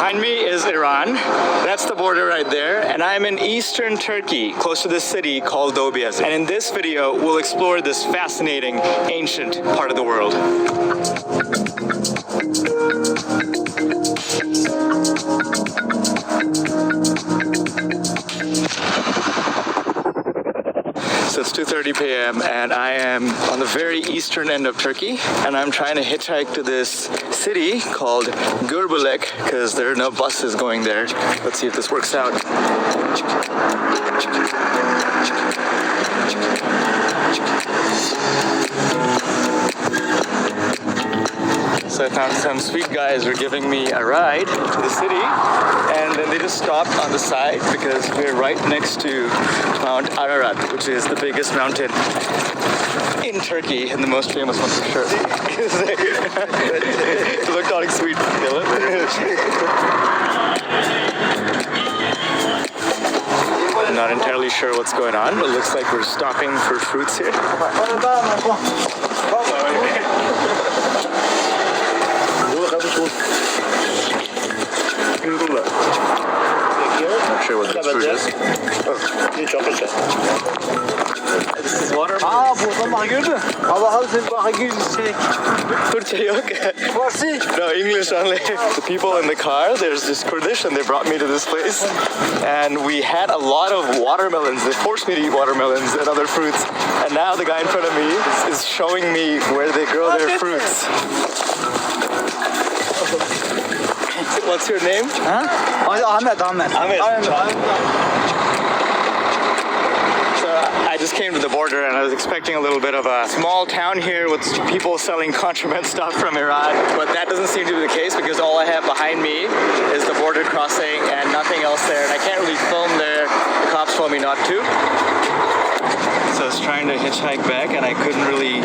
Behind me is Iran. That's the border right there. And I'm in eastern Turkey, close to this city called Dobiyazı. And in this video, we'll explore this fascinating, ancient part of the world. So it's 2:30 p.m. and I am on the very eastern end of Turkey, and I'm trying to hitchhike to this city called Gürbülek because there are no buses going there. Let's see if this works out. So I found some sweet guys who are giving me a ride to the city, and then they just stopped on the side because we're right next to Mount Ararat, which is the biggest mountain in Turkey and the most famous one for sure. Electronic sweet, Dylan. I'm not entirely sure what's going on, but it looks like we're stopping for fruits here. Not sure what this fruit is. This is water. Buradan bak gördün. Allah'ım sen bak Türkçe yok. No, English only. The people in the car, there's this Kurdish, and they brought me to this place. And we had a lot of watermelons. They forced me to eat watermelons and other fruits. And now the guy in front of me is showing me where they grow their fruits. What's your name? Ahmet. Ahmet. So I just came to the border and I was expecting a little bit of a small town here with people selling contraband stuff from Iran, but that doesn't seem to be the case because all I have behind me is the border crossing and nothing else there, and I can't really film there. The cops told me not to. So I was trying to hitchhike back and I couldn't really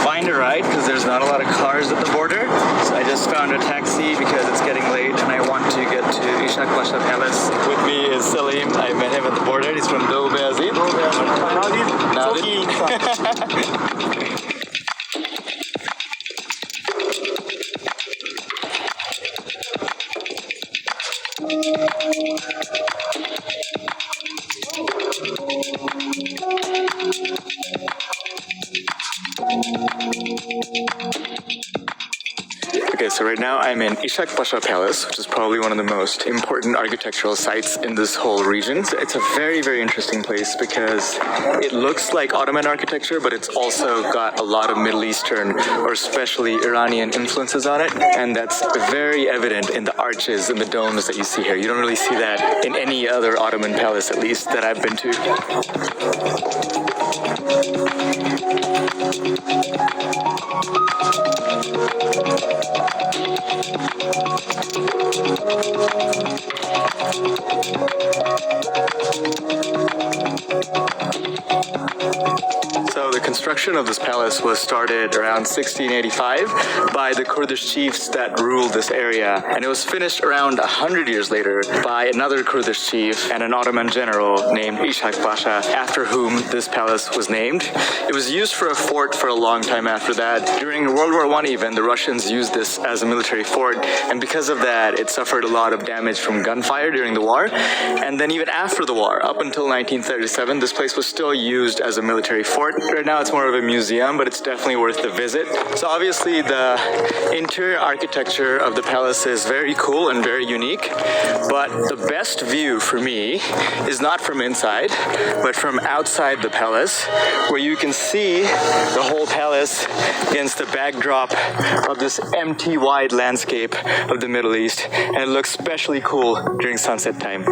find a ride because there's not a lot of cars at the border. So I just found a taxi because it's getting late and I want to get to Ishak Pasha Palace. With me is Salim. I met him at the border. He's from Dobiyazı. Çok iyi insan. Okay, so right now I'm in Ishak Pasha Palace, which is probably one of the most important architectural sites in this whole region. So it's a very, very interesting place because it looks like Ottoman architecture, but it's also got a lot of Middle Eastern or especially Iranian influences on it. And that's very evident in the arches and the domes that you see here. You don't really see that in any other Ottoman palace, at least that I've been to. So the construction of this palace was started around 1685 by the Kurdish chiefs that ruled this area, and it was finished around 100 years later by another Kurdish chief and an Ottoman general named Ishak Pasha, after whom this palace was named. It was used for a fort for a long time after that. During World War I even, the Russians used this as a military fort, and because of that, it suffered a lot of damage from gunfire during the war. And then even after the war, up until 1937, this place was still used as a military fort. Right now it's more of a museum, but it's definitely worth the visit. So obviously the interior architecture of the palace is very cool and very unique, but the best view for me is not from inside, but from outside the palace, where you can see the whole palace against the backdrop of this empty, wide landscape of the Middle East, and it looks especially cool during sunset time.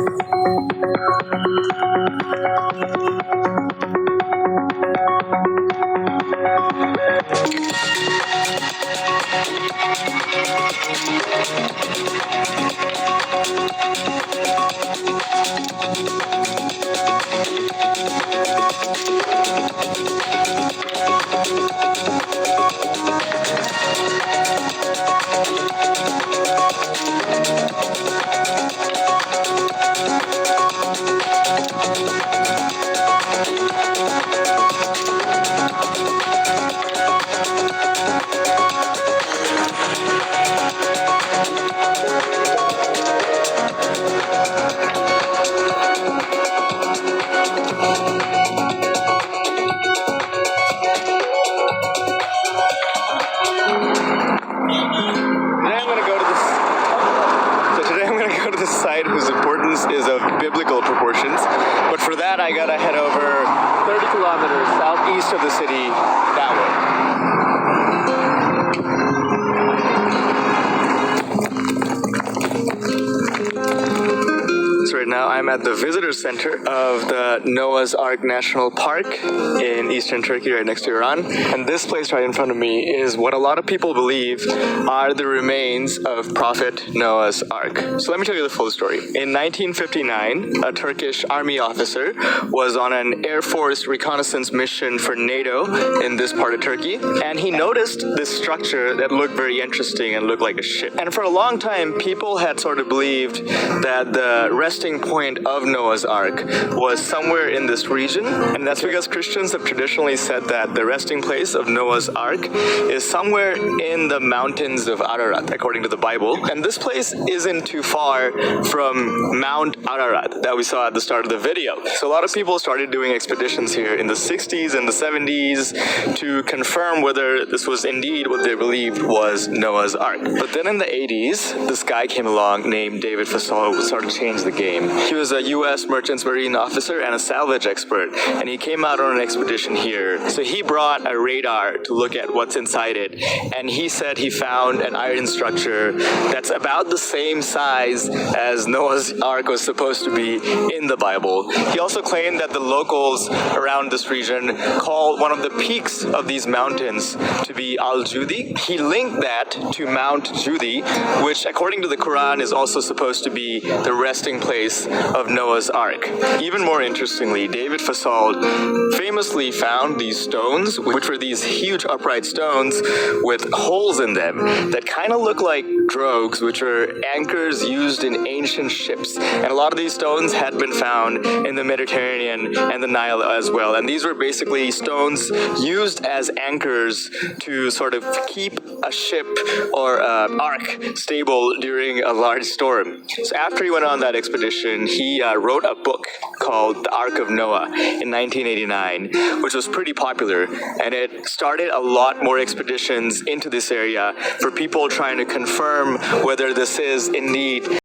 that, I gotta head over 30 kilometers southeast of the city that way. So right now I'm at the visitor center of the Noah's Ark National Park in eastern Turkey, right next to Iran. And this place right in front of me is what a lot of people believe are the remains of Prophet Noah's Ark. So let me tell you the full story. In 1959, a Turkish army officer was on an Air Force reconnaissance mission for NATO in this part of Turkey, and he noticed this structure that looked very interesting and looked like a ship. And for a long time, people had sort of believed that the resting point of Noah's Ark was somewhere in this region, and that's because Christians have traditionally said that the resting place of Noah's Ark is somewhere in the mountains of Ararat, according to the Bible. And this place isn't too far from Mount Ararat that we saw at the start of the video. So a lot of people started doing expeditions here in the 60s and the 70s to confirm whether this was indeed what they believed was Noah's Ark. But then in the 80s, this guy came along named David Fasol who sort of changed the game. He was a U.S. Merchant Marine officer and a salvage expert, and he came out on an expedition here. So he brought a radar to look at what's inside it, and he said he found an iron structure that's about the same size as Noah's Ark was supposed to be in the Bible. He also claimed that the locals around this region call one of the peaks of these mountains to be Al-Judi. He linked that to Mount Judi, which according to the Quran is also supposed to be the resting place of Noah's Ark. Even more interestingly, David Fasol famously found these stones, which were these huge upright stones with holes in them that kind of look like drogues, which are anchors used in ancient ships. And a lot of these stones had been found in the Mediterranean and the Nile as well. And these were basically stones used as anchors to sort of keep a ship or an ark stable during a large storm. So after he went on that expedition, he wrote a book called The Ark of Noah in 1989, which was pretty popular, and it started a lot more expeditions into this area for people trying to confirm whether this is indeed